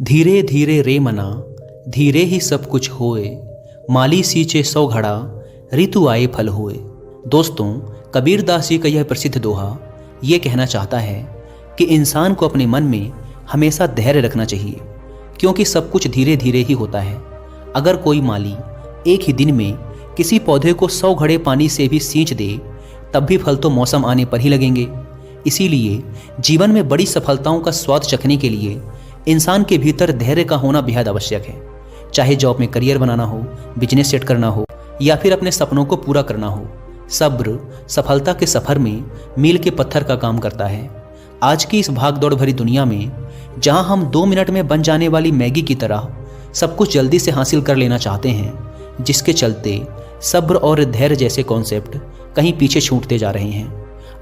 धीरे धीरे रे मना, धीरे ही सब कुछ होए, माली सींचे 100 घड़ा, ऋतु आए फल होए। दोस्तों, कबीरदास जी का यह प्रसिद्ध दोहा ये कहना चाहता है कि इंसान को अपने मन में हमेशा धैर्य रखना चाहिए, क्योंकि सब कुछ धीरे धीरे ही होता है। अगर कोई माली एक ही दिन में किसी पौधे को 100 घड़े पानी से भी सींच दे, तब भी फल तो मौसम आने पर ही लगेंगे। इसीलिए जीवन में बड़ी सफलताओं का स्वाद चखने के लिए इंसान के भीतर धैर्य का होना बेहद आवश्यक है। चाहे जॉब में करियर बनाना हो, बिजनेस सेट करना हो या फिर अपने सपनों को पूरा करना हो, सब्र सफलता के सफर में मील के पत्थर का काम करता है। आज की इस भागदौड़ भरी दुनिया में जहां हम 2 मिनट में बन जाने वाली मैगी की तरह सब कुछ जल्दी से हासिल कर लेना चाहते हैं, जिसके चलते सब्र और धैर्य जैसे कॉन्सेप्ट कहीं पीछे छूटते जा रहे हैं।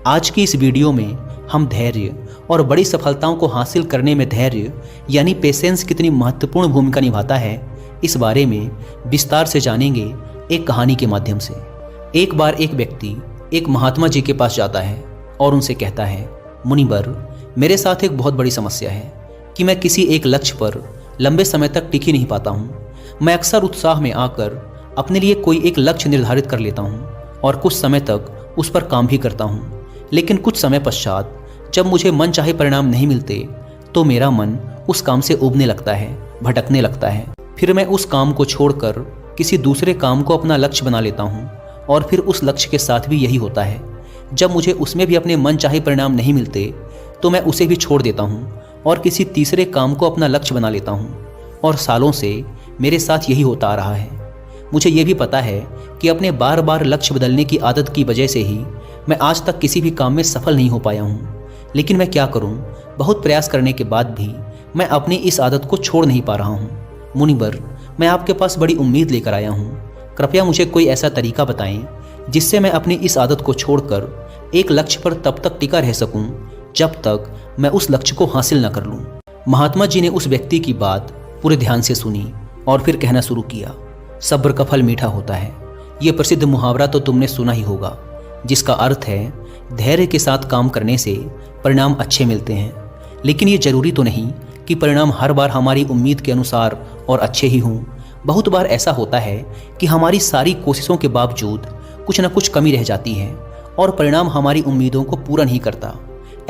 आज की इस वीडियो में हम धैर्य और बड़ी सफलताओं को हासिल करने में धैर्य यानी पेशेंस कितनी महत्वपूर्ण भूमिका निभाता है, इस बारे में विस्तार से जानेंगे एक कहानी के माध्यम से। एक बार एक व्यक्ति एक महात्मा जी के पास जाता है और उनसे कहता है, मुनिवर, मेरे साथ एक बहुत बड़ी समस्या है कि मैं किसी एक लक्ष्य पर लंबे समय तक टिक ही नहीं पाता हूँ। मैं अक्सर उत्साह में आकर अपने लिए कोई एक लक्ष्य निर्धारित कर लेता हूँ और कुछ समय तक उस पर काम भी करता हूँ, लेकिन कुछ समय पश्चात जब मुझे मन चाहे परिणाम नहीं मिलते तो मेरा मन उस काम से ऊबने लगता है, भटकने लगता है। फिर मैं उस काम को छोड़कर किसी दूसरे काम को अपना लक्ष्य बना लेता हूँ और फिर उस लक्ष्य के साथ भी यही होता है। जब मुझे उसमें भी अपने मन चाहे परिणाम नहीं मिलते तो मैं उसे भी छोड़ देता हूँ और किसी तीसरे काम को अपना लक्ष्य बना लेता हूँ। और सालों से मेरे साथ यही होता आ रहा है। मुझे ये भी पता है कि अपने बार बार लक्ष्य बदलने की आदत की वजह से ही मैं आज तक किसी भी काम में सफल नहीं हो पाया हूँ। लेकिन मैं क्या करूँ, बहुत प्रयास करने के बाद भी मैं अपनी इस आदत को छोड़ नहीं पा रहा हूँ। मुनिवर, मैं आपके पास बड़ी उम्मीद लेकर आया हूँ। कृपया मुझे कोई ऐसा तरीका बताएं जिससे मैं अपनी इस आदत को छोड़कर एक लक्ष्य पर तब तक टिका रह सकूं जब तक मैं उस लक्ष्य को हासिल न कर लूं। महात्मा जी ने उस व्यक्ति की बात पूरे ध्यान से सुनी और फिर कहना शुरू किया, सब्र का फल मीठा होता है। ये प्रसिद्ध मुहावरा तो तुमने सुना ही होगा, जिसका अर्थ है धैर्य के साथ काम करने से परिणाम अच्छे मिलते हैं। लेकिन ये जरूरी तो नहीं कि परिणाम हर बार हमारी उम्मीद के अनुसार और अच्छे ही हों। बहुत बार ऐसा होता है कि हमारी सारी कोशिशों के बावजूद कुछ न कुछ कमी रह जाती है और परिणाम हमारी उम्मीदों को पूरा नहीं करता।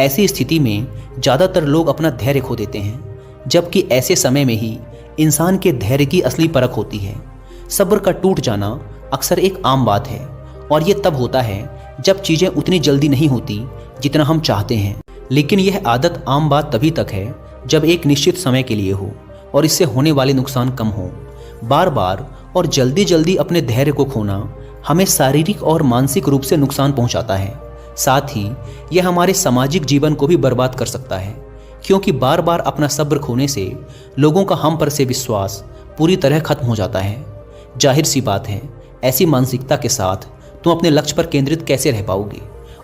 ऐसी स्थिति में ज़्यादातर लोग अपना धैर्य खो देते हैं, जबकि ऐसे समय में ही इंसान के धैर्य की असली परख होती है। सब्र का टूट जाना अक्सर एक आम बात है और ये तब होता है जब चीज़ें उतनी जल्दी नहीं होती जितना हम चाहते हैं। लेकिन यह आदत आम बात तभी तक है जब एक निश्चित समय के लिए हो और इससे होने वाले नुकसान कम हो। बार बार और जल्दी जल्दी अपने धैर्य को खोना हमें शारीरिक और मानसिक रूप से नुकसान पहुंचाता है। साथ ही यह हमारे सामाजिक जीवन को भी बर्बाद कर सकता है, क्योंकि बार बार अपना सब्र खोने से लोगों का हम पर से विश्वास पूरी तरह खत्म हो जाता है। जाहिर सी बात है, ऐसी मानसिकता के साथ तुम अपने लक्ष्य पर केंद्रित कैसे रह पाओगे।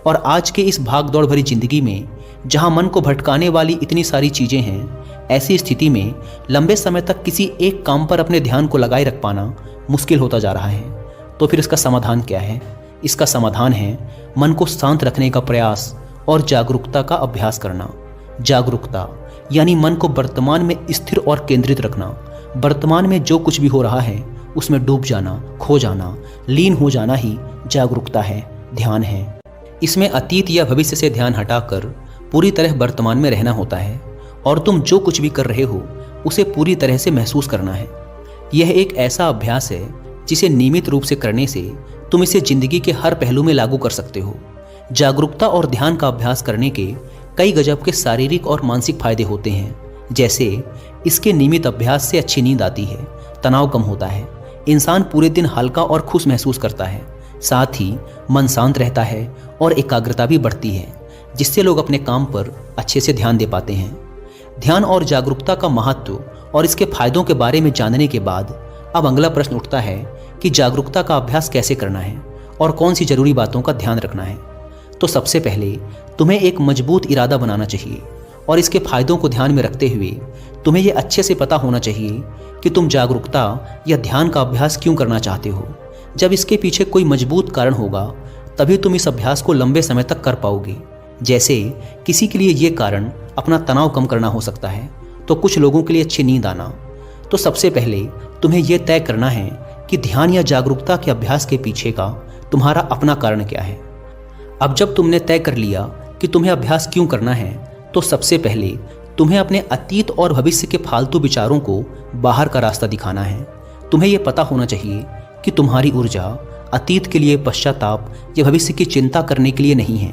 और आज के इस भाग दौड़ भरी जिंदगी में जहां मन को भटकाने वाली इतनी सारी चीजें हैं, ऐसी स्थिति में लंबे समय तक किसी एक काम पर अपने ध्यान को लगाए रख पाना मुश्किल होता जा रहा है। तो फिर इसका समाधान क्या है? इसका समाधान है मन को शांत रखने का प्रयास और जागरूकता का अभ्यास करना। जागरूकता यानी मन को वर्तमान में स्थिर और केंद्रित रखना। वर्तमान में जो कुछ भी हो रहा है उसमें डूब जाना, खो जाना, लीन हो जाना ही जागरूकता है, ध्यान है। इसमें अतीत या भविष्य से ध्यान हटाकर पूरी तरह वर्तमान में रहना होता है और तुम जो कुछ भी कर रहे हो उसे पूरी तरह से महसूस करना है। यह एक ऐसा अभ्यास है जिसे नियमित रूप से करने से तुम इसे जिंदगी के हर पहलू में लागू कर सकते हो। जागरूकता और ध्यान का अभ्यास करने के कई गजब के शारीरिक और मानसिक फायदे होते हैं। जैसे इसके नियमित अभ्यास से अच्छी नींद आती है, तनाव कम होता है, इंसान पूरे दिन हल्का और खुश महसूस करता है, साथ ही मन शांत रहता है और एकाग्रता भी बढ़ती है, जिससे लोग अपने काम पर अच्छे से ध्यान दे पाते हैं। ध्यान और जागरूकता का महत्व और इसके फायदों के बारे में जानने के बाद अब अगला प्रश्न उठता है कि जागरूकता का अभ्यास कैसे करना है और कौन सी जरूरी बातों का ध्यान रखना है। तो सबसे पहले तुम्हें एक मजबूत इरादा बनाना चाहिए और इसके फायदों को ध्यान में रखते हुए तुम्हें यह अच्छे से पता होना चाहिए कि तुम जागरूकता या ध्यान का अभ्यास क्यों करना चाहते हो। जब इसके पीछे कोई मजबूत कारण होगा तभी तुम इस अभ्यास को लंबे समय तक कर पाओगे। जैसे किसी के लिए ये कारण अपना तनाव कम करना हो सकता है, तो कुछ लोगों के लिए अच्छी नींद आना। तो सबसे पहले तुम्हें यह तय करना है कि ध्यान या जागरूकता के अभ्यास के पीछे का तुम्हारा अपना कारण क्या है। अब जब तुमने तय कर लिया कि तुम्हें अभ्यास क्यों करना है, तो सबसे पहले तुम्हें अपने अतीत और भविष्य के फालतू विचारों को बाहर का रास्ता दिखाना है। तुम्हें यह पता होना चाहिए कि तुम्हारी ऊर्जा अतीत के लिए पश्चाताप या भविष्य की चिंता करने के लिए नहीं है,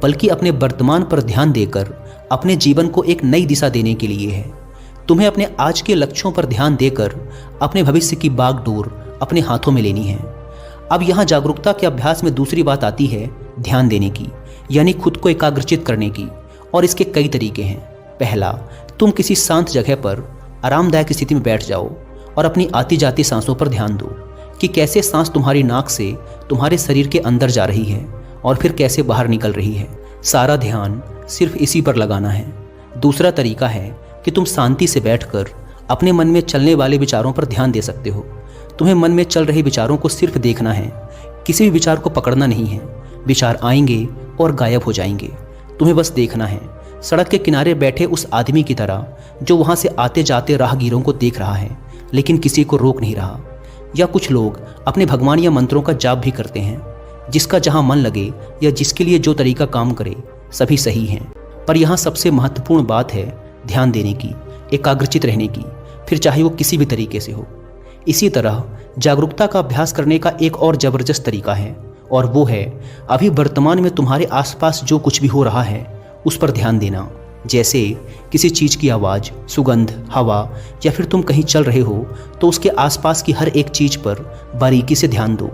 बल्कि अपने वर्तमान पर ध्यान देकर अपने जीवन को एक नई दिशा देने के लिए है। तुम्हें अपने आज के लक्ष्यों पर ध्यान देकर अपने भविष्य की बागडोर अपने हाथों में लेनी है। अब यहाँ जागरूकता के अभ्यास में दूसरी बात आती है ध्यान देने की, यानी खुद को एकाग्रचित करने की। और इसके कई तरीके हैं। पहला, तुम किसी शांत जगह पर आरामदायक स्थिति में बैठ जाओ और अपनी आती जाती सांसों पर ध्यान दो कि कैसे सांस तुम्हारी नाक से तुम्हारे शरीर के अंदर जा रही है और फिर कैसे बाहर निकल रही है। सारा ध्यान सिर्फ इसी पर लगाना है। दूसरा तरीका है कि तुम शांति से बैठकर अपने मन में चलने वाले विचारों पर ध्यान दे सकते हो। तुम्हें मन में चल रहे विचारों को सिर्फ देखना है, किसी भी विचार को पकड़ना नहीं है। विचार आएंगे और गायब हो जाएंगे, तुम्हें बस देखना है। सड़क के किनारे बैठे उस आदमी की तरह जो वहाँ से आते जाते राहगीरों को देख रहा है लेकिन किसी को रोक नहीं रहा। या कुछ लोग अपने भगवान या मंत्रों का जाप भी करते हैं। जिसका जहाँ मन लगे या जिसके लिए जो तरीका काम करे, सभी सही हैं। पर यहाँ सबसे महत्वपूर्ण बात है ध्यान देने की, एकाग्रचित रहने की, फिर चाहे वो किसी भी तरीके से हो। इसी तरह जागरूकता का अभ्यास करने का एक और ज़बरदस्त तरीका है, और वो है अभी वर्तमान में तुम्हारे आसपास जो कुछ भी हो रहा है उस पर ध्यान देना। जैसे किसी चीज़ की आवाज़, सुगंध, हवा, या फिर तुम कहीं चल रहे हो तो उसके आसपास की हर एक चीज़ पर बारीकी से ध्यान दो।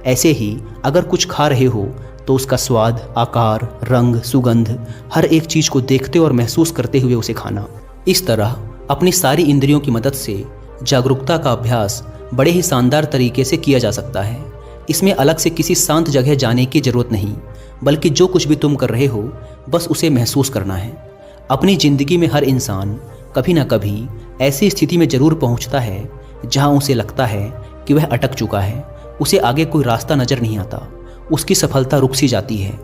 ऐसे ही अगर कुछ खा रहे हो तो उसका स्वाद, आकार, रंग, सुगंध, हर एक चीज़ को देखते और महसूस करते हुए उसे खाना। इस तरह अपनी सारी इंद्रियों की मदद से जागरूकता का अभ्यास बड़े ही शानदार तरीके से किया जा सकता है। इसमें अलग से किसी शांत जगह जाने की ज़रूरत नहीं, बल्कि जो कुछ भी तुम कर रहे हो बस उसे महसूस करना है। अपनी ज़िंदगी में हर इंसान कभी ना कभी ऐसी स्थिति में ज़रूर पहुंचता है जहां उसे लगता है कि वह अटक चुका है, उसे आगे कोई रास्ता नज़र नहीं आता, उसकी सफलता रुक सी जाती है।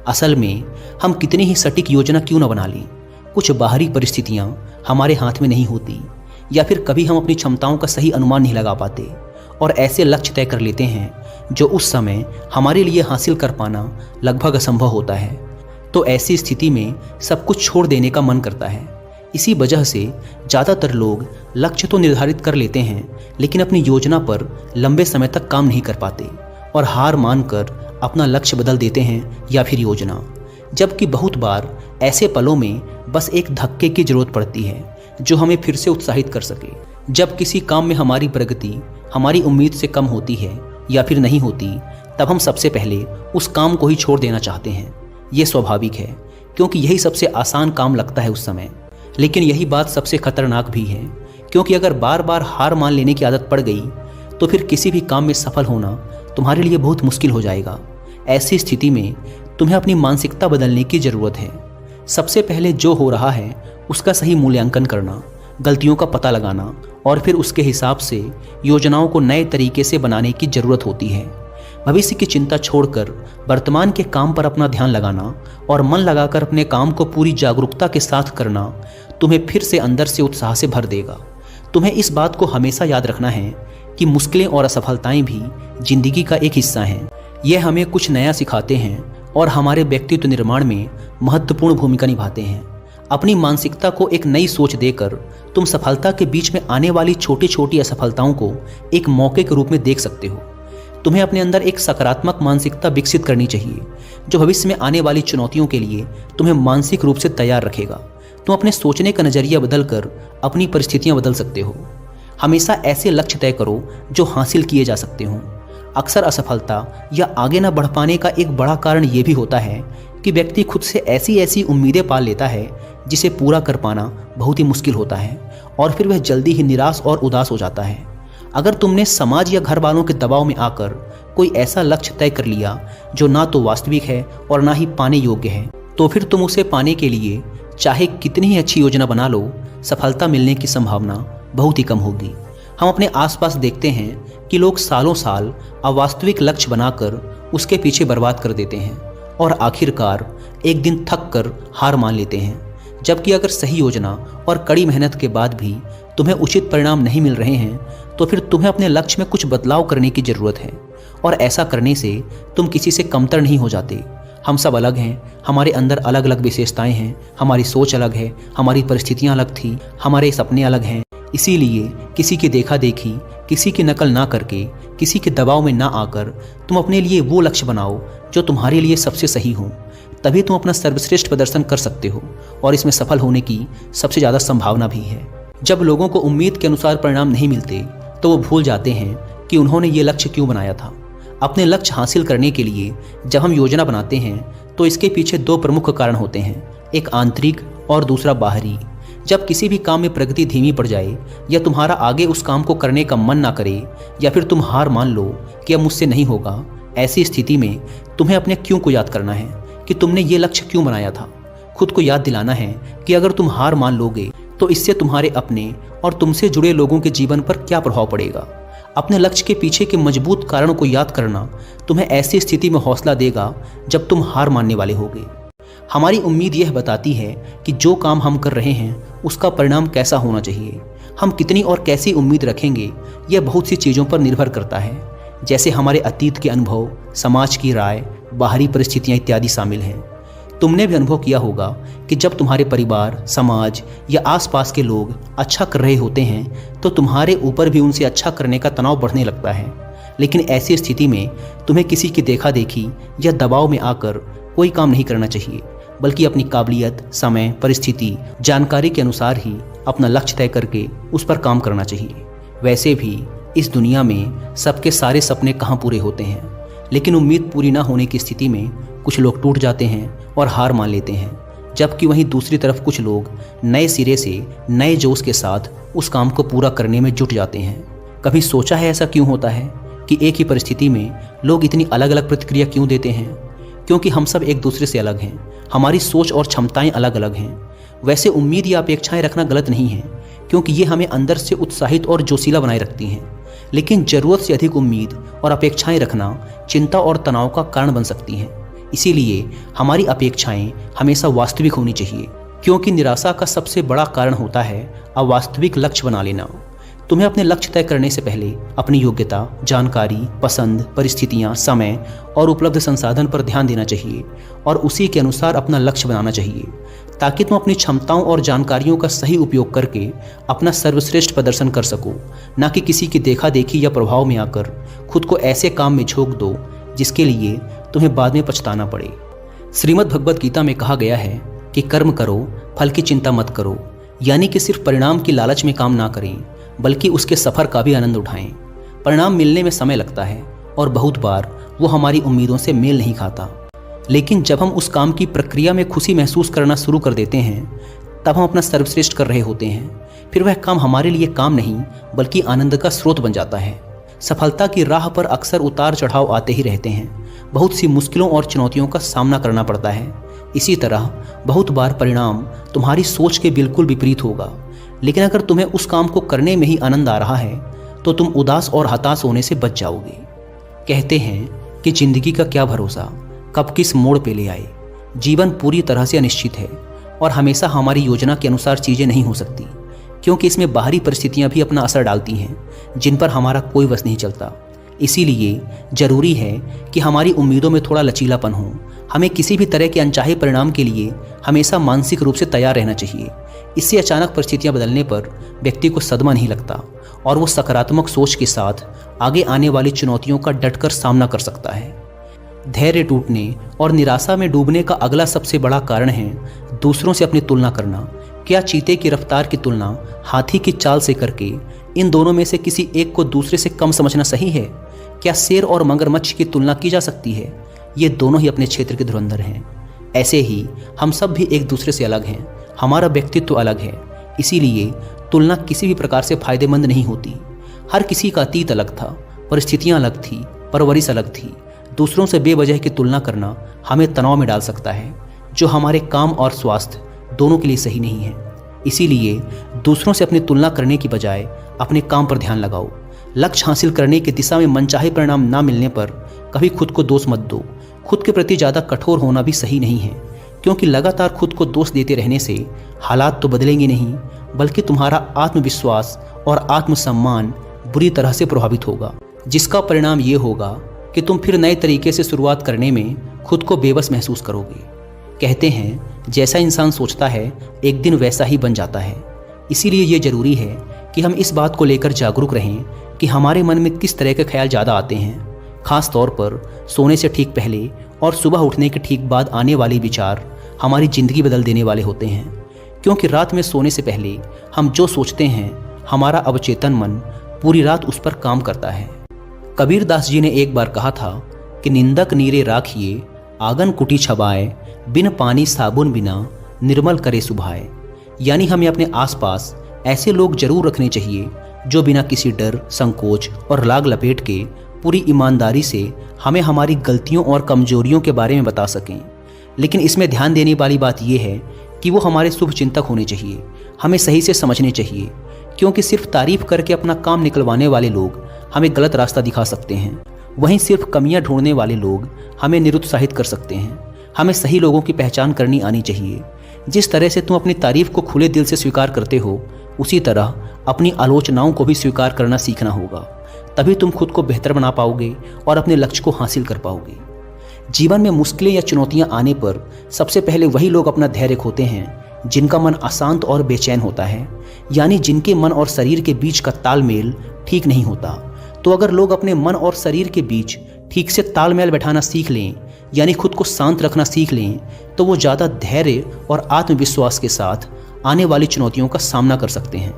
असल में हम कितनी ही सटीक योजना क्यों न बना लें, कुछ बाहरी परिस्थितियां हमारे हाथ में नहीं होती, या फिर कभी हम अपनी क्षमताओं का सही अनुमान नहीं लगा पाते और ऐसे लक्ष्य तय कर लेते हैं जो उस समय हमारे लिए हासिल कर पाना लगभग असंभव होता है। तो ऐसी स्थिति में सब कुछ छोड़ देने का मन करता है। इसी वजह से ज़्यादातर लोग लक्ष्य तो निर्धारित कर लेते हैं लेकिन अपनी योजना पर लंबे समय तक काम नहीं कर पाते और हार मानकर अपना लक्ष्य बदल देते हैं या फिर योजना। जबकि बहुत बार ऐसे पलों में बस एक धक्के की जरूरत पड़ती है जो हमें फिर से उत्साहित कर सके। जब किसी काम में हमारी प्रगति हमारी उम्मीद से कम होती है या फिर नहीं होती, तब हम सबसे पहले उस काम को ही छोड़ देना चाहते हैं। ये स्वाभाविक है क्योंकि यही सबसे आसान काम लगता है उस समय। लेकिन यही बात सबसे खतरनाक भी है, क्योंकि अगर बार बार हार मान लेने की आदत पड़ गई तो फिर किसी भी काम में सफल होना तुम्हारे लिए बहुत मुश्किल हो जाएगा। ऐसी स्थिति में तुम्हें अपनी मानसिकता बदलने की ज़रूरत है। सबसे पहले जो हो रहा है उसका सही मूल्यांकन करना, गलतियों का पता लगाना और फिर उसके हिसाब से योजनाओं को नए तरीके से बनाने की ज़रूरत होती है। भविष्य की चिंता छोड़कर वर्तमान के काम पर अपना ध्यान लगाना और मन लगाकर अपने काम को पूरी जागरूकता के साथ करना तुम्हें फिर से अंदर से उत्साह से भर देगा। तुम्हें इस बात को हमेशा याद रखना है कि मुश्किलें और असफलताएं भी जिंदगी का एक हिस्सा हैं। यह हमें कुछ नया सिखाते हैं और हमारे व्यक्तित्व निर्माण में महत्वपूर्ण भूमिका निभाते हैं। अपनी मानसिकता को एक नई सोच देकर तुम सफलता के बीच में आने वाली छोटी छोटी असफलताओं को एक मौके के रूप में देख सकते हो। तुम्हें अपने अंदर एक सकारात्मक मानसिकता विकसित करनी चाहिए जो भविष्य में आने वाली चुनौतियों के लिए तुम्हें मानसिक रूप से तैयार रखेगा। तुम अपने सोचने का नज़रिया बदलकर अपनी परिस्थितियां बदल सकते हो। हमेशा ऐसे लक्ष्य तय करो जो हासिल किए जा सकते हों। अक्सर असफलता या आगे न बढ़ पाने का एक बड़ा कारण ये भी होता है कि व्यक्ति खुद से ऐसी ऐसी उम्मीदें पाल लेता है जिसे पूरा कर पाना बहुत ही मुश्किल होता है और फिर वह जल्दी ही निराश और उदास हो जाता है। अगर तुमने समाज या घर वालों के दबाव में आकर कोई ऐसा लक्ष्य तय कर लिया जो ना तो वास्तविक है और ना ही पाने योग्य है, तो फिर तुम उसे पाने के लिए चाहे कितनी ही अच्छी योजना बना लो, सफलता मिलने की संभावना बहुत ही कम होगी। हम अपने आसपास देखते हैं कि लोग सालों साल अवास्तविक लक्ष्य बनाकर उसके पीछे बर्बाद कर देते हैं और आखिरकार एक दिन थक कर हार मान लेते हैं। जबकि अगर सही योजना और कड़ी मेहनत के बाद भी तुम्हें उचित परिणाम नहीं मिल रहे हैं तो फिर तुम्हें अपने लक्ष्य में कुछ बदलाव करने की ज़रूरत है। और ऐसा करने से तुम किसी से कमतर नहीं हो जाते। हम सब अलग हैं, हमारे अंदर अलग अलग विशेषताएं हैं, हमारी सोच अलग है, हमारी परिस्थितियां अलग थी, हमारे सपने अलग हैं। इसीलिए किसी की देखा देखी, किसी की नकल ना करके, किसी के दबाव में ना आकर तुम अपने लिए वो लक्ष्य बनाओ जो तुम्हारे लिए सबसे सही हो। तभी तुम अपना सर्वश्रेष्ठ प्रदर्शन कर सकते हो और इसमें सफल होने की सबसे ज़्यादा संभावना भी है। जब लोगों को उम्मीद के अनुसार परिणाम नहीं मिलते तो वो भूल जाते हैं कि उन्होंने ये लक्ष्य क्यों बनाया था। अपने लक्ष्य हासिल करने के लिए जब हम योजना बनाते हैं तो इसके पीछे दो प्रमुख कारण होते हैं, एक आंतरिक और दूसरा बाहरी। जब किसी भी काम में प्रगति धीमी पड़ जाए या तुम्हारा आगे उस काम को करने का मन ना करे या फिर तुम हार मान लो कि अब मुझसे नहीं होगा, ऐसी स्थिति में तुम्हें अपने क्यों को याद करना है कि तुमने ये लक्ष्य क्यों बनाया था। खुद को याद दिलाना है कि अगर तुम हार मान लोगे तो इससे तुम्हारे अपने और तुमसे जुड़े लोगों के जीवन पर क्या प्रभाव पड़ेगा। अपने लक्ष्य के पीछे के मजबूत कारणों को याद करना तुम्हें ऐसी स्थिति में हौसला देगा जब तुम हार मानने वाले होगे। हमारी उम्मीद यह बताती है कि जो काम हम कर रहे हैं उसका परिणाम कैसा होना चाहिए। हम कितनी और कैसी उम्मीद रखेंगे यह बहुत सी चीज़ों पर निर्भर करता है, जैसे हमारे अतीत के अनुभव, समाज की राय, बाहरी परिस्थितियाँ इत्यादि शामिल हैं। तुमने भी अनुभव किया होगा कि जब तुम्हारे परिवार, समाज या आसपास के लोग अच्छा कर रहे होते हैं तो तुम्हारे ऊपर भी उनसे अच्छा करने का तनाव बढ़ने लगता है। लेकिन ऐसी स्थिति में तुम्हें किसी की देखा देखी या दबाव में आकर कोई काम नहीं करना चाहिए, बल्कि अपनी काबिलियत, समय, परिस्थिति, जानकारी के अनुसार ही अपना लक्ष्य तय करके उस पर काम करना चाहिए। वैसे भी इस दुनिया में सबके सारे सपने कहाँ पूरे होते हैं, लेकिन उम्मीद पूरी ना होने की स्थिति में कुछ लोग टूट जाते हैं और हार मान लेते हैं, जबकि वहीं दूसरी तरफ कुछ लोग नए सिरे से, नए जोश के साथ उस काम को पूरा करने में जुट जाते हैं। कभी सोचा है ऐसा क्यों होता है कि एक ही परिस्थिति में लोग इतनी अलग अलग प्रतिक्रिया क्यों देते हैं? क्योंकि हम सब एक दूसरे से अलग हैं, हमारी सोच और क्षमताएं अलग अलग हैं। वैसे उम्मीद या अपेक्षाएं रखना गलत नहीं है, क्योंकि ये हमें अंदर से उत्साहित और जोशीला बनाए रखती हैं। लेकिन ज़रूरत से अधिक उम्मीद और अपेक्षाएं रखना चिंता और तनाव का कारण बन सकती हैं। इसीलिए हमारी अपेक्षाएं हमेशा वास्तविक होनी चाहिए, क्योंकि निराशा का सबसे बड़ा कारण होता है अवास्तविक लक्ष्य बना लेना। तुम्हें अपने लक्ष्य तय करने से पहले अपनी योग्यता, जानकारी, पसंद, परिस्थितियां, समय और उपलब्ध संसाधन पर ध्यान देना चाहिए और उसी के अनुसार अपना लक्ष्य बनाना चाहिए, ताकि तुम अपनी क्षमताओं और जानकारियों का सही उपयोग करके अपना सर्वश्रेष्ठ प्रदर्शन कर सको, ना कि किसी की देखा देखी या प्रभाव में आकर खुद को ऐसे काम में झोंक दो जिसके लिए तुम्हें बाद में पछताना पड़े। श्रीमद् भगवत गीता में कहा गया है कि कर्म करो, फल की चिंता मत करो, यानी कि सिर्फ परिणाम की लालच में काम ना करें, बल्कि उसके सफ़र का भी आनंद उठाएं। परिणाम मिलने में समय लगता है और बहुत बार वो हमारी उम्मीदों से मेल नहीं खाता, लेकिन जब हम उस काम की प्रक्रिया में खुशी महसूस करना शुरू कर देते हैं तब हम अपना सर्वश्रेष्ठ कर रहे होते हैं। फिर वह काम हमारे लिए काम नहीं बल्कि आनंद का स्रोत बन जाता है। सफलता की राह पर अक्सर उतार चढ़ाव आते ही रहते हैं, बहुत सी मुश्किलों और चुनौतियों का सामना करना पड़ता है। इसी तरह बहुत बार परिणाम तुम्हारी सोच के बिल्कुल विपरीत होगा, लेकिन अगर तुम्हें उस काम को करने में ही आनंद आ रहा है तो तुम उदास और हताश होने से बच जाओगे। कहते हैं कि जिंदगी का क्या भरोसा कब किस मोड़ पे ले आए। जीवन पूरी तरह से अनिश्चित है और हमेशा हमारी योजना के अनुसार चीज़ें नहीं हो सकती, क्योंकि इसमें बाहरी परिस्थितियां भी अपना असर डालती हैं जिन पर हमारा कोई वश नहीं चलता। इसीलिए ज़रूरी है कि हमारी उम्मीदों में थोड़ा लचीलापन हो। हमें किसी भी तरह के अनचाहे परिणाम के लिए हमेशा मानसिक रूप से तैयार रहना चाहिए। इससे अचानक परिस्थितियां बदलने पर व्यक्ति को सदमा नहीं लगता और वो सकारात्मक सोच के साथ आगे आने वाली चुनौतियों का डटकर सामना कर सकता है। धैर्य टूटने और निराशा में डूबने का अगला सबसे बड़ा कारण है दूसरों से अपनी तुलना करना। क्या चीते की रफ्तार की तुलना हाथी की चाल से करके इन दोनों में से किसी एक को दूसरे से कम समझना सही है? क्या शेर और मगरमच्छ की तुलना की जा सकती है? ये दोनों ही अपने क्षेत्र के धुरंधर हैं। ऐसे ही हम सब भी एक दूसरे से अलग हैं, हमारा व्यक्तित्व अलग है। इसीलिए तुलना किसी भी प्रकार से फायदेमंद नहीं होती। हर किसी का अतीत अलग था, परिस्थितियां अलग थी, परवरिश अलग थी। दूसरों से बेवजह की तुलना करना हमें तनाव में डाल सकता है, जो हमारे काम और स्वास्थ्य दोनों के लिए सही नहीं है। इसीलिए दूसरों से अपनी तुलना करने की बजाय अपने काम पर ध्यान लगाओ। लक्ष्य हासिल करने की दिशा में मनचाहे परिणाम ना मिलने पर कभी खुद को दोष मत दो। खुद के प्रति ज़्यादा कठोर होना भी सही नहीं है, क्योंकि लगातार खुद को दोष देते रहने से हालात तो बदलेंगे नहीं, बल्कि तुम्हारा आत्मविश्वास और आत्मसम्मान बुरी तरह से प्रभावित होगा, जिसका परिणाम ये होगा कि तुम फिर नए तरीके से शुरुआत करने में खुद को बेबस महसूस करोगे। कहते हैं जैसा इंसान सोचता है एक दिन वैसा ही बन जाता है। इसीलिए ये ज़रूरी है कि हम इस बात को लेकर जागरूक रहें कि हमारे मन में किस तरह के ख्याल ज़्यादा आते हैं। खास तौर पर सोने से ठीक पहले और सुबह उठने के ठीक बाद आने वाले विचार हमारी ज़िंदगी बदल देने वाले होते हैं, क्योंकि रात में सोने से पहले हम जो सोचते हैं हमारा अवचेतन मन पूरी रात उस पर काम करता है। कबीर दास जी ने एक बार कहा था कि निंदक नीरे राखिए, आंगन कुटी छबाए, बिन पानी साबुन बिना निर्मल करे सुभाए। यानी हमें अपने आसपास ऐसे लोग जरूर रखने चाहिए जो बिना किसी डर, संकोच और लाग लपेट के पूरी ईमानदारी से हमें हमारी गलतियों और कमजोरियों के बारे में बता सकें। लेकिन इसमें ध्यान देने वाली बात यह है कि वो हमारे शुभ चिंतक होने चाहिए, हमें सही से समझने चाहिए, क्योंकि सिर्फ तारीफ करके अपना काम निकलवाने वाले लोग हमें गलत रास्ता दिखा सकते हैं। वहीं सिर्फ कमियां ढूंढने वाले लोग हमें निरुत्साहित कर सकते हैं। हमें सही लोगों की पहचान करनी आनी चाहिए। जिस तरह से तुम अपनी तारीफ को खुले दिल से स्वीकार करते हो, उसी तरह अपनी आलोचनाओं को भी स्वीकार करना सीखना होगा। तभी तुम खुद को बेहतर बना पाओगे और अपने लक्ष्य को हासिल कर पाओगे। जीवन में मुश्किलें या चुनौतियां आने पर सबसे पहले वही लोग अपना धैर्य खोते हैं जिनका मन अशांत और बेचैन होता है, यानी जिनके मन और शरीर के बीच का तालमेल ठीक नहीं होता। तो अगर लोग अपने मन और शरीर के बीच ठीक से तालमेल बैठाना सीख लें, यानी खुद को शांत रखना सीख लें, तो वो ज़्यादा धैर्य और आत्मविश्वास के साथ आने वाली चुनौतियों का सामना कर सकते हैं।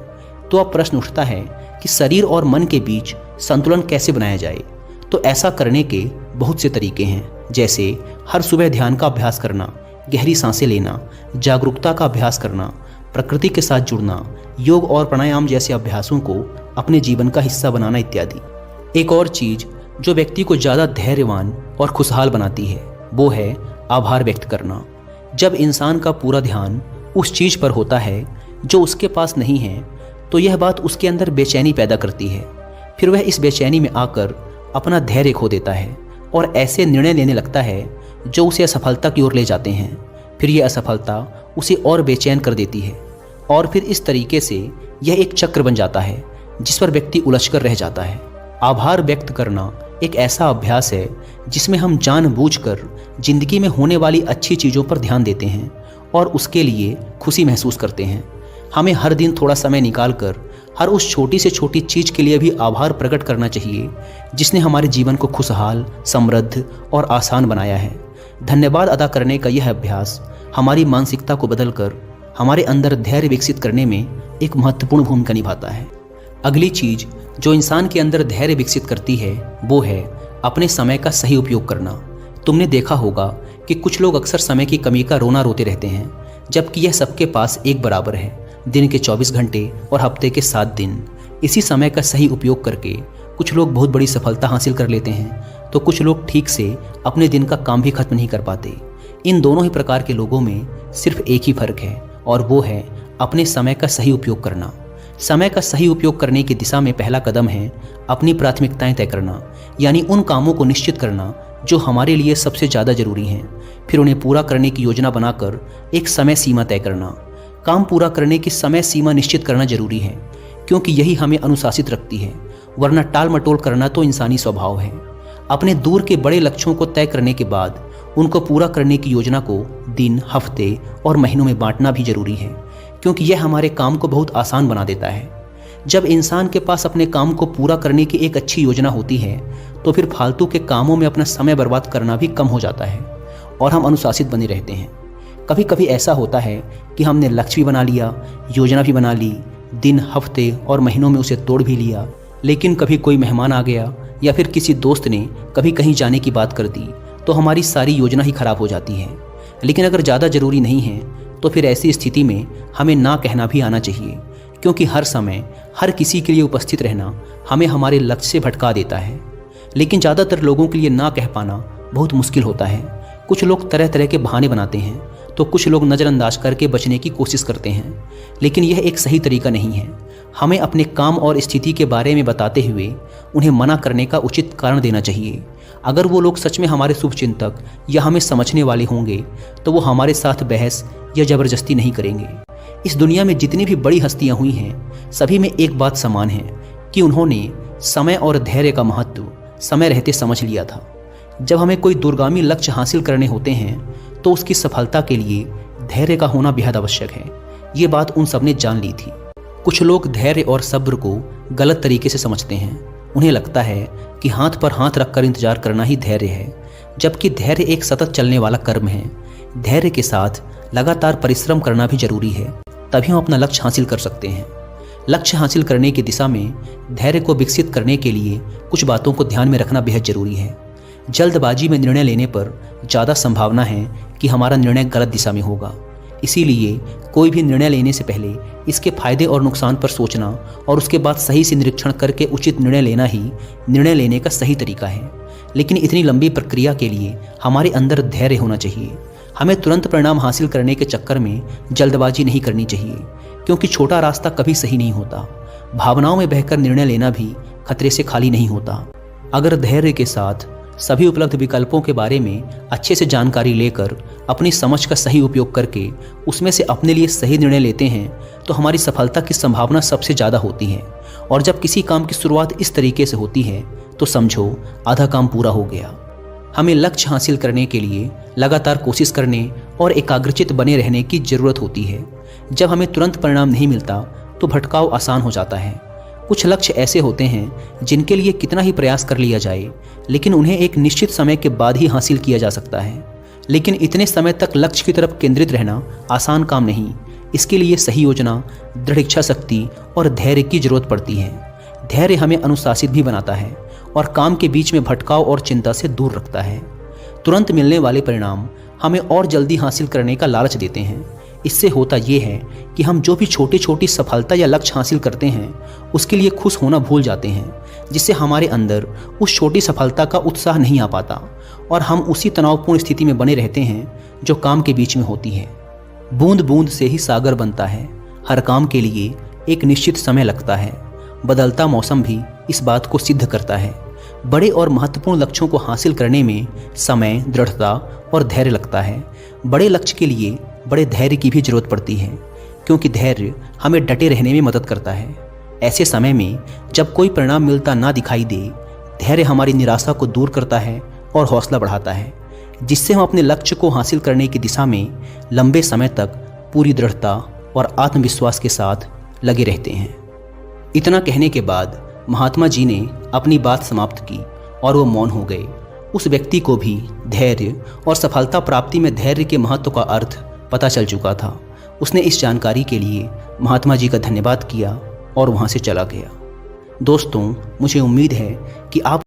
तो अब प्रश्न उठता है कि शरीर और मन के बीच संतुलन कैसे बनाया जाए। तो ऐसा करने के बहुत से तरीके हैं, जैसे हर सुबह ध्यान का अभ्यास करना, गहरी सांसें लेना, जागरूकता का अभ्यास करना, प्रकृति के साथ जुड़ना, योग और प्राणायाम जैसे अभ्यासों को अपने जीवन का हिस्सा बनाना इत्यादि। एक और चीज़ जो व्यक्ति को ज़्यादा धैर्यवान और खुशहाल बनाती है वो है आभार व्यक्त करना। जब इंसान का पूरा ध्यान उस चीज़ पर होता है जो उसके पास नहीं है, तो यह बात उसके अंदर बेचैनी पैदा करती है। फिर वह इस बेचैनी में आकर अपना धैर्य खो देता है और ऐसे निर्णय लेने लगता है जो उसे असफलता की ओर ले जाते हैं। फिर यह असफलता उसे और बेचैन कर देती है और फिर इस तरीके से यह एक चक्र बन जाता है जिस पर व्यक्ति उलझकर रह जाता है। आभार व्यक्त करना एक ऐसा अभ्यास है जिसमें हम जानबूझकर जिंदगी में होने वाली अच्छी चीज़ों पर ध्यान देते हैं और उसके लिए खुशी महसूस करते हैं। हमें हर दिन थोड़ा समय निकालकर हर उस छोटी से छोटी चीज़ के लिए भी आभार प्रकट करना चाहिए जिसने हमारे जीवन को खुशहाल, समृद्ध और आसान बनाया है। धन्यवाद अदा करने का यह अभ्यास हमारी मानसिकता को बदलकर हमारे अंदर धैर्य विकसित करने में एक महत्वपूर्ण भूमिका निभाता है। अगली चीज़ जो इंसान के अंदर धैर्य विकसित करती है वो है अपने समय का सही उपयोग करना। तुमने देखा होगा कि कुछ लोग अक्सर समय की कमी का रोना रोते रहते हैं, जबकि यह सबके पास एक बराबर है। दिन के 24 घंटे और हफ्ते के 7 दिन। इसी समय का सही उपयोग करके कुछ लोग बहुत बड़ी सफलता हासिल कर लेते हैं, तो कुछ लोग ठीक से अपने दिन का काम भी खत्म नहीं कर पाते। इन दोनों ही प्रकार के लोगों में सिर्फ एक ही फर्क है और वो है अपने समय का सही उपयोग करना। समय का सही उपयोग करने की दिशा में पहला कदम है अपनी प्राथमिकताएं तय करना, यानी उन कामों को निश्चित करना जो हमारे लिए सबसे ज़्यादा जरूरी हैं। फिर उन्हें पूरा करने की योजना बनाकर एक समय सीमा तय करना। काम पूरा करने की समय सीमा निश्चित करना जरूरी है, क्योंकि यही हमें अनुशासित रखती है, वरना टाल मटोल करना तो इंसानी स्वभाव है। अपने दूर के बड़े लक्ष्यों को तय करने के बाद उनको पूरा करने की योजना को दिन, हफ्ते और महीनों में बांटना भी जरूरी है, क्योंकि यह हमारे काम को बहुत आसान बना देता है। जब इंसान के पास अपने काम को पूरा करने की एक अच्छी योजना होती है, तो फिर फालतू के कामों में अपना समय बर्बाद करना भी कम हो जाता है और हम अनुशासित बने रहते हैं। कभी कभी ऐसा होता है कि हमने लक्ष्य भी बना लिया, योजना भी बना ली, दिन, हफ्ते और महीनों में उसे तोड़ भी लिया, लेकिन कभी कोई मेहमान आ गया या फिर किसी दोस्त ने कभी कहीं जाने की बात कर दी, तो हमारी सारी योजना ही खराब हो जाती है। लेकिन अगर ज़्यादा ज़रूरी नहीं है तो फिर ऐसी स्थिति में हमें ना कहना भी आना चाहिए, क्योंकि हर समय हर किसी के लिए उपस्थित रहना हमें हमारे लक्ष्य से भटका देता है। लेकिन ज़्यादातर लोगों के लिए ना कह पाना बहुत मुश्किल होता है। कुछ लोग तरह तरह के बहाने बनाते हैं, तो कुछ लोग नज़रअंदाज करके बचने की कोशिश करते हैं, लेकिन यह एक सही तरीका नहीं है। हमें अपने काम और स्थिति के बारे में बताते हुए उन्हें मना करने का उचित कारण देना चाहिए। अगर वो लोग सच में हमारे शुभचिंतक या हमें समझने वाले होंगे तो वो हमारे साथ बहस या ज़बरदस्ती नहीं करेंगे। इस दुनिया में जितनी भी बड़ी हस्तियां हुई हैं, सभी में एक बात समान है कि उन्होंने समय और धैर्य का महत्व समय रहते समझ लिया था। जब हमें कोई दूरगामी लक्ष्य हासिल करने होते हैं तो उसकी सफलता के लिए धैर्य का होना बेहद आवश्यक है। ये बात उन सब ने जान ली थी। कुछ लोग धैर्य और सब्र को गलत तरीके से समझते हैं। उन्हें लगता है कि हाथ पर हाथ रखकर इंतजार करना ही धैर्य है, जबकि धैर्य एक सतत चलने वाला कर्म है। धैर्य के साथ लगातार परिश्रम करना भी जरूरी है, तभी हम अपना लक्ष्य हासिल कर सकते हैं। लक्ष्य हासिल करने की दिशा में धैर्य को विकसित करने के लिए कुछ बातों को ध्यान में रखना बेहद जरूरी है। जल्दबाजी में निर्णय लेने पर ज़्यादा संभावना है कि हमारा निर्णय गलत दिशा में होगा। इसीलिए कोई भी निर्णय लेने से पहले इसके फायदे और नुकसान पर सोचना और उसके बाद सही से निरीक्षण करके उचित निर्णय लेना ही निर्णय लेने का सही तरीका है। लेकिन इतनी लंबी प्रक्रिया के लिए हमारे अंदर धैर्य होना चाहिए। हमें तुरंत परिणाम हासिल करने के चक्कर में जल्दबाजी नहीं करनी चाहिए, क्योंकि छोटा रास्ता कभी सही नहीं होता। भावनाओं में बहकर निर्णय लेना भी खतरे से खाली नहीं होता। अगर धैर्य के साथ सभी उपलब्ध विकल्पों के बारे में अच्छे से जानकारी लेकर अपनी समझ का सही उपयोग करके उसमें से अपने लिए सही निर्णय लेते हैं तो हमारी सफलता की संभावना सबसे ज़्यादा होती है। और जब किसी काम की शुरुआत इस तरीके से होती है तो समझो आधा काम पूरा हो गया। हमें लक्ष्य हासिल करने के लिए लगातार कोशिश करने और एकाग्रचित बने रहने की ज़रूरत होती है। जब हमें तुरंत परिणाम नहीं मिलता तो भटकाव आसान हो जाता है। कुछ लक्ष्य ऐसे होते हैं जिनके लिए कितना ही प्रयास कर लिया जाए, लेकिन उन्हें एक निश्चित समय के बाद ही हासिल किया जा सकता है। लेकिन इतने समय तक लक्ष्य की तरफ केंद्रित रहना आसान काम नहीं। इसके लिए सही योजना, दृढ़ इच्छा शक्ति और धैर्य की जरूरत पड़ती है। धैर्य हमें अनुशासित भी बनाता है और काम के बीच में भटकाव और चिंता से दूर रखता है। तुरंत मिलने वाले परिणाम हमें और जल्दी हासिल करने का लालच देते हैं। इससे होता ये है कि हम जो भी छोटी छोटी सफलता या लक्ष्य हासिल करते हैं उसके लिए खुश होना भूल जाते हैं, जिससे हमारे अंदर उस छोटी सफलता का उत्साह नहीं आ पाता और हम उसी तनावपूर्ण स्थिति में बने रहते हैं जो काम के बीच में होती है। बूंद बूंद से ही सागर बनता है। हर काम के लिए एक निश्चित समय लगता है। बदलता मौसम भी इस बात को सिद्ध करता है। बड़े और महत्वपूर्ण लक्ष्यों को हासिल करने में समय, दृढ़ता और धैर्य लगता है। बड़े लक्ष्य के लिए बड़े धैर्य की भी जरूरत पड़ती है, क्योंकि धैर्य हमें डटे रहने में मदद करता है। ऐसे समय में जब कोई परिणाम मिलता ना दिखाई दे, धैर्य हमारी निराशा को दूर करता है और हौसला बढ़ाता है, जिससे हम अपने लक्ष्य को हासिल करने की दिशा में लंबे समय तक पूरी दृढ़ता और आत्मविश्वास के साथ लगे रहते हैं। इतना कहने के बाद महात्मा जी ने अपनी बात समाप्त की और वो मौन हो गए। उस व्यक्ति को भी धैर्य और सफलता प्राप्ति में धैर्य के महत्व का अर्थ पता चल चुका था। उसने इस जानकारी के लिए महात्मा जी का धन्यवाद किया और वहाँ से चला गया। दोस्तों, मुझे उम्मीद है कि आप